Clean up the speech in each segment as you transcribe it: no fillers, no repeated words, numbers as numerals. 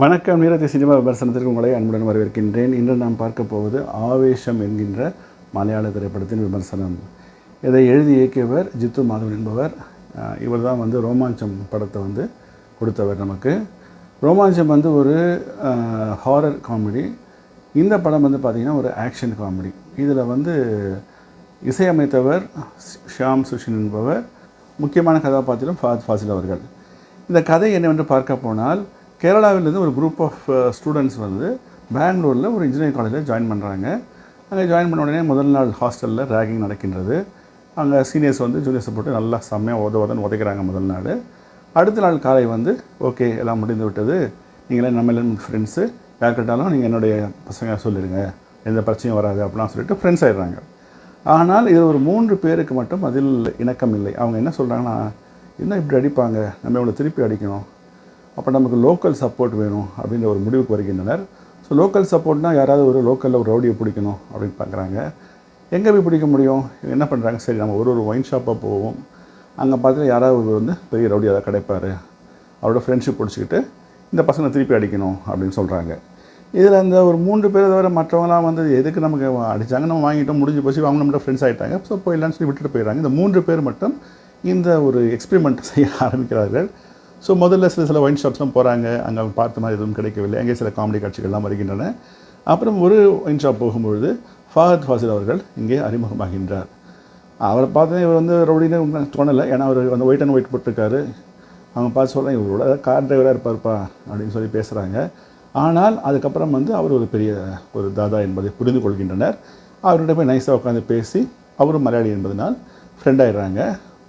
வணக்கம். நீரத்தி சினிமா விமர்சனத்திற்கு உங்களை அன்புடன் வரவேற்கின்றேன். இன்று நாம் பார்க்க போவது ஆவேசம் என்கின்ற மலையாள திரைப்படத்தின் விமர்சனம். இதை எழுதி இயக்கியவர் ஜித்து மாதவன் என்பவர். இவர் தான் ரோமாஞ்சம் படத்தை கொடுத்தவர் நமக்கு. ரோமாஞ்சம் ஒரு ஹாரர் காமெடி. இந்த படம் பார்த்திங்கன்னா ஒரு ஆக்ஷன் காமெடி. இதில் இசையமைத்தவர் ஷியாம் சுஷின் என்பவர். முக்கியமான கதாபாத்திரம் ஃபஹத் ஃபாசில் அவர்கள். இந்த கதை என்னவென்று பார்க்க போனால், கேரளாவிலிருந்து ஒரு குரூப் ஆஃப் ஸ்டூடெண்ட்ஸ் பெங்களூரில் ஒரு இன்ஜினியரிங் காலேஜில் ஜாயின் பண்ணுறாங்க. அங்கே ஜாயின் பண்ண உடனே முதல் நாள் ஹாஸ்டலில் ரேகிங் நடக்கின்றது. அங்கே சீனியர்ஸ் ஜூனியர்ஸை போட்டு நல்லா செம்மையாக உதைக்கிறாங்க முதல் நாள். அடுத்த நாள் காலை ஓகே எல்லாம் முடிந்து விட்டது, நீங்களே நம்ம ஃப்ரெண்ட்ஸு, யார் கேட்டாலும் நீங்கள் என்னுடைய பசங்க சொல்லிடுங்க, எந்த பிரச்சனையும் வராது அப்படிலாம் சொல்லிட்டு ஃப்ரெண்ட்ஸ் ஆகிடுறாங்க. ஆனால் இது ஒரு 3 பேருக்கு மட்டும் அதில் இணக்கம் இல்லை. அவங்க என்ன சொல்கிறாங்கன்னா, என்ன இப்படி அடிப்பாங்க, நம்ம இவங்களை திருப்பி அடிக்கணும், அப்போ நமக்கு லோக்கல் சப்போர்ட் வேணும் அப்படின்ற ஒரு முடிவுக்கு வருகின்றனர். ஸோ லோக்கல் சப்போர்ட்னால் யாராவது ஒரு லோக்கலில் ஒரு ரவுடியை பிடிக்கணும் அப்படின்னு பார்க்குறாங்க. எங்கே போய் பிடிக்க முடியும்? என்ன பண்ணுறாங்க, சரி நம்ம ஒரு ஒயின் ஷாப்பாக போவோம், அங்கே பார்த்து யாராவது பெரிய ரவுடி அதை கிடைப்பார், அவரோட ஃப்ரெண்ட்ஷிப் பிடிச்சிக்கிட்டு இந்த பசங்களை திருப்பி அடிக்கணும் அப்படின்னு சொல்கிறாங்க. இதில் அந்த ஒரு 3 பேரை தவிர மற்றவங்களாம் எதுக்கு நமக்கு அடித்தாங்க, நம்ம வாங்கிட்டோம், முடிஞ்சு போச்சு, அவங்க நம்மளோட ஃப்ரெண்ட்ஸ் ஆகிட்டாங்க, ஸோ போயிடலான்னு சொல்லி விட்டுட்டு போயிடுறாங்க. இந்த 3 பேர் மட்டும் இந்த ஒரு எக்ஸ்பெரிமெண்ட் செய்ய ஆரம்பிக்கிறார்கள். ஸோ முதல்ல சில ஒயின் ஷாப்ஸ்லாம் போகிறாங்க, அங்கே அவங்க பார்த்த மாதிரி எதுவும் கிடைக்கவில்லை, அங்கே சில காமெடி காட்சிகள்லாம் வருகின்றன. அப்புறம் ஒரு ஒயின் ஷாப் போகும்பொழுது ஃபஹத் ஃபாசில் அவர்கள் இங்கே அறிமுகமாகின்றார். அவரை பார்த்தா இவர் ரவுடின்னு தோணலை, ஏன்னா அவர் ஒயிட் அண்ட் ஒயிட் போட்டிருக்காரு. அவங்க பார்த்து சொல்கிறாங்க, இவரோட கார் டிரைவராக இருப்பார்ப்பா அப்படின்னு சொல்லி பேசுகிறாங்க. ஆனால் அதுக்கப்புறம் அவர் ஒரு பெரிய ஒரு தாதா என்பதை புரிந்து கொள்கின்றனர். அவர்கிட்ட போய் நைஸாக உட்காந்து பேசி, அவரும் மலையாளி என்பதனால் ஃப்ரெண்ட் ஆகிடுறாங்க.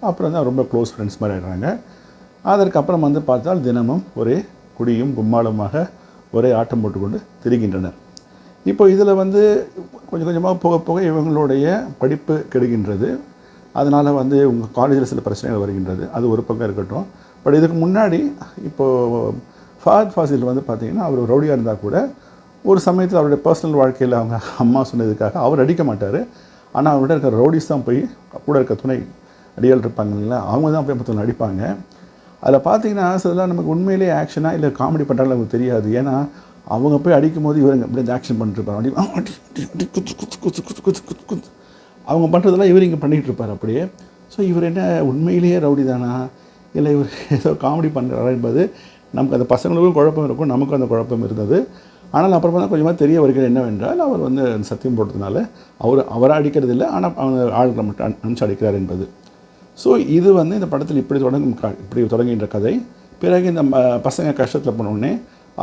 அப்புறம் தான் ரொம்ப க்ளோஸ் ஃப்ரெண்ட்ஸ் மாதிரி ஆகிடுறாங்க. அதற்கப்புறம் பார்த்தால் தினமும் ஒரே குடியும் கும்மாளுமாக ஒரே ஆட்டம் போட்டுக்கொண்டு திரிகின்றனர். இப்போ இதில் கொஞ்சம் கொஞ்சமாக போக போக இவங்களுடைய படிப்பு கெடுகின்றது. அதனால் உங்கள் காலேஜில் சில பிரச்சனைகள் வருகின்றது. அது ஒரு பக்கம் இருக்கட்டும். பட் இதுக்கு முன்னாடி இப்போது ஃபஹத் ஃபாசில் பார்த்திங்கன்னா, அவர் ரவுடியாக இருந்தால் கூட ஒரு சமயத்தில் அவருடைய பர்சனல் வாழ்க்கையில் அவங்க அம்மா சொன்னதுக்காக அவர் அடிக்க மாட்டார். ஆனால் அவர்கிட்ட இருக்கிற ரவுடிஸ் தான் போய் கூட இருக்க துணை அடியாள் இருப்பாங்க இல்லைங்களா, அவங்க தான் போய் மற்றவங்க அடிப்பாங்க. அதில் பார்த்தீங்கன்னா சிலலாம் நமக்கு உண்மையிலே ஆக்ஷனாக இல்லை காமெடி பண்ணுறாங்க நமக்கு தெரியாது. ஏன்னா அவங்க போய் அடிக்கும் போது இவருங்க இப்படி இந்த ஆக்ஷன் பண்ணிட்டுருப்பாங்க, அவங்க பண்ணுறதெல்லாம் இவர் இங்கே பண்ணிகிட்டு இருப்பார் அப்படியே. ஸோ இவர் என்ன உண்மையிலேயே ரவுடி தானா, இல்லை இவர் ஏதோ காமெடி பண்ணுறாரா என்பது நமக்கு அந்த பசங்களுக்கும் குழப்பம் இருக்கும், நமக்கும் அந்த குழப்பம் இருந்தது. ஆனால் அப்புறமா தான் கொஞ்சமாக தெரிய வருகிறது என்னவென்றால், அவர் சத்தியம் போட்டதுனால அவரை அடிக்கிறது இல்லை, ஆனால் அவங்க ஆளுகளை மட்டும் அனுப்பிச்சு அடிக்கிறார் என்பது. ஸோ இது இந்த படத்தில் இப்படி தொடங்குகின்ற கதை. பிறகு இந்த பசங்க கஷ்டத்தில் போனோடனே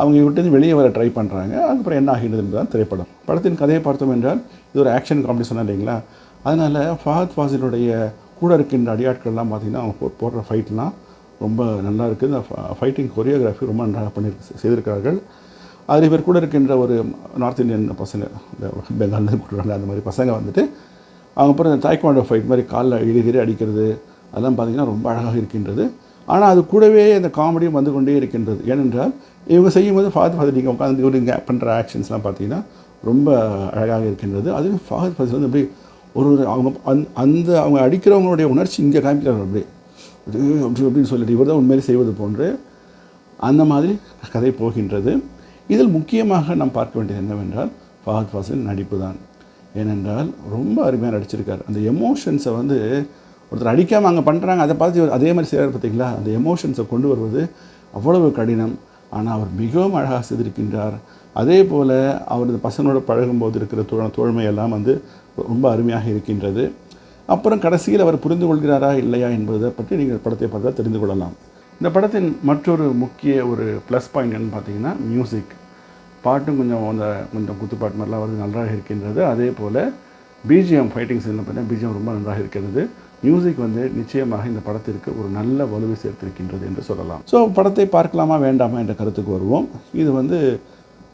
அவங்க விட்டு வெளியே வர ட்ரை பண்ணுறாங்க. அதுக்கப்புறம் என்ன ஆகின்றது என்பதுதான் திரைப்படம். படத்தின் கதையை பார்த்தோம் என்றால், இது ஒரு ஆக்ஷன் காமெடி சொன்னேன் இல்லைங்களா, அதனால் ஃபஹத் ஃபாசிலுடைய கூட இருக்கின்ற அடியாட்கள்லாம் பார்த்திங்கன்னா அவங்க போடுற ஃபைட்லாம் ரொம்ப நல்லா இருக்குது. இந்த ஃபைட்டிங் கொரியோகிராஃபி ரொம்ப நன்றாக செய்திருக்கிறார்கள். அதில் இவர் கூட இருக்கின்ற ஒரு நார்த் இந்தியன் பசங்க, இந்த பெங்காலில் கூட்டுறாங்க, அந்த மாதிரி பசங்க அவங்க அப்புறம் இந்த தாய்க்வாண்டோ ஃபைட் மாதிரி காலில் இழுகிற அடிக்கிறது, அதெல்லாம் பார்த்திங்கன்னா ரொம்ப அழகாக இருக்கின்றது. ஆனால் அது கூடவே அந்த காமெடியும் கொண்டே இருக்கின்றது. ஏனென்றால் இவங்க செய்யும்போது ஃபஹத் ஃபாசில் நீங்கள் உட்காந்து இவங்க பண்ணுற ஆக்ஷன்ஸ்லாம் பார்த்திங்கன்னா ரொம்ப அழகாக இருக்கின்றது. அதுவும் ஃபஹத் ஃபாசில் அப்படி அவங்க அவங்க அடிக்கிறவங்களுடைய உணர்ச்சி இங்கே காமிக்கிறார், அப்படியே அப்படின்னு சொல்லிட்டு இவர் தான் உண்மையிலே செய்வது போன்று அந்த மாதிரி கதை போகின்றது. இதில் முக்கியமாக நாம் பார்க்க வேண்டியது என்னவென்றால் ஃபஹத் ஃபாசில் நடிப்பு தான். ஏனென்றால் ரொம்ப அருமையாக நடிச்சிருக்கார். அந்த எமோஷன்ஸை ஒருத்தர் அடிக்காமல் அங்கே பண்ணுறாங்க, அதை பார்த்து அதே மாதிரி செய்கிறார் பார்த்திங்களா, அந்த எமோஷன்ஸை கொண்டு வருவது அவ்வளவு கடினம். ஆனால் அவர் மிகவும் அழகாக செய்திருக்கின்றார். அதே போல் அவர் இந்த பசங்களோட பழகும்போது இருக்கிற தோழமையெல்லாம் ரொம்ப அருமையாக இருக்கின்றது. அப்புறம் கடைசியில் அவர் புரிந்து கொள்கிறாரா இல்லையா என்பதை பற்றி நீங்கள் படத்தை பார்த்தா தெரிந்து கொள்ளலாம். இந்த படத்தின் மற்றொரு முக்கிய ஒரு ப்ளஸ் பாயிண்ட் என்னன்னு பார்த்தீங்கன்னா மியூசிக். பாட்டும் கொஞ்சம் குத்துப்பாட்டு மாதிரிலாம் நன்றாக இருக்கின்றது. அதே போல் பிஜிஎம் ஃபைட்டிங் சீனில் பார்த்தீங்கன்னா பிஜிஎம் ரொம்ப நன்றாக இருக்கிறது. மியூசிக் நிச்சயமாக இந்த படத்திற்கு ஒரு நல்ல வலுவை சேர்த்திருக்கின்றது என்று சொல்லலாம். ஸோ படத்தை பார்க்கலாமா வேண்டாமா என்ற கருத்துக்கு வருவோம். இது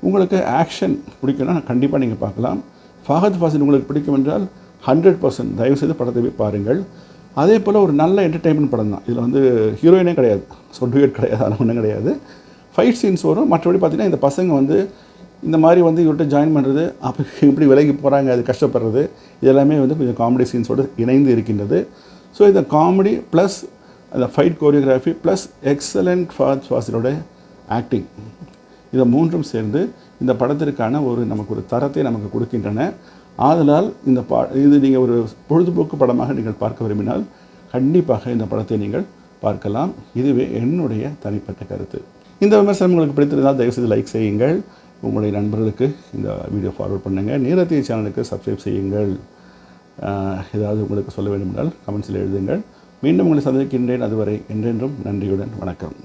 உங்களுக்கு ஆக்ஷன் பிடிக்கும்னா கண்டிப்பாக நீங்கள் பார்க்கலாம். ஃபஹத் ஃபாசில் உங்களுக்கு பிடிக்கும் என்றால் 100% தயவுசெய்து படத்தை போய் பாருங்கள். அதே போல் ஒரு நல்ல என்டர்டெயின்மெண்ட் படம் தான். இதில் ஹீரோயினே கிடையாது, டூயட் கிடையாது, அதெல்லாம் ஒன்றும் கிடையாது. ஃபைட் சீன்ஸ் வரும். மற்றபடி பார்த்திங்கன்னா இந்த பசங்க இந்த மாதிரி இவர்கிட்ட ஜாயின் பண்ணுறது, அப்போ இப்படி விலகி போகிறாங்க, அது கஷ்டப்படுறது, இதெல்லாமே கொஞ்சம் காமெடி சீன்ஸோடு இணைந்து இருக்கின்றது. ஸோ இந்த காமெடி ப்ளஸ் அந்த fight choreography plus excellent Fahadh ஃபாசிலோட ஆக்டிங், இதை மூன்றும் சேர்ந்து இந்த படத்திற்கான நமக்கு ஒரு தரத்தை நமக்கு கொடுக்கின்றன. ஆதலால் இது நீங்கள் ஒரு பொழுதுபோக்கு படமாக நீங்கள் பார்க்க விரும்பினால் கண்டிப்பாக இந்த படத்தை நீங்கள் பார்க்கலாம். இதுவே என்னுடைய தனிப்பட்ட கருத்து. இந்த விமர்சனம் உங்களுக்கு பிடித்திருந்தால் தயவுசெய்து லைக் செய்யுங்கள், உங்களுடைய நண்பர்களுக்கு இந்த வீடியோ ஃபார்வர்ட் பண்ணுங்கள், நீரத்திய சேனலுக்கு சப்ஸ்கிரைப் செய்யுங்கள். ஏதாவது உங்களுக்கு சொல்ல வேண்டும் என்றால் கமெண்ட்ஸில் எழுதுங்கள். மீண்டும் உங்களை சந்திக்கின்றேன். அதுவரை என்றென்றும் நன்றியுடன் வணக்கம்.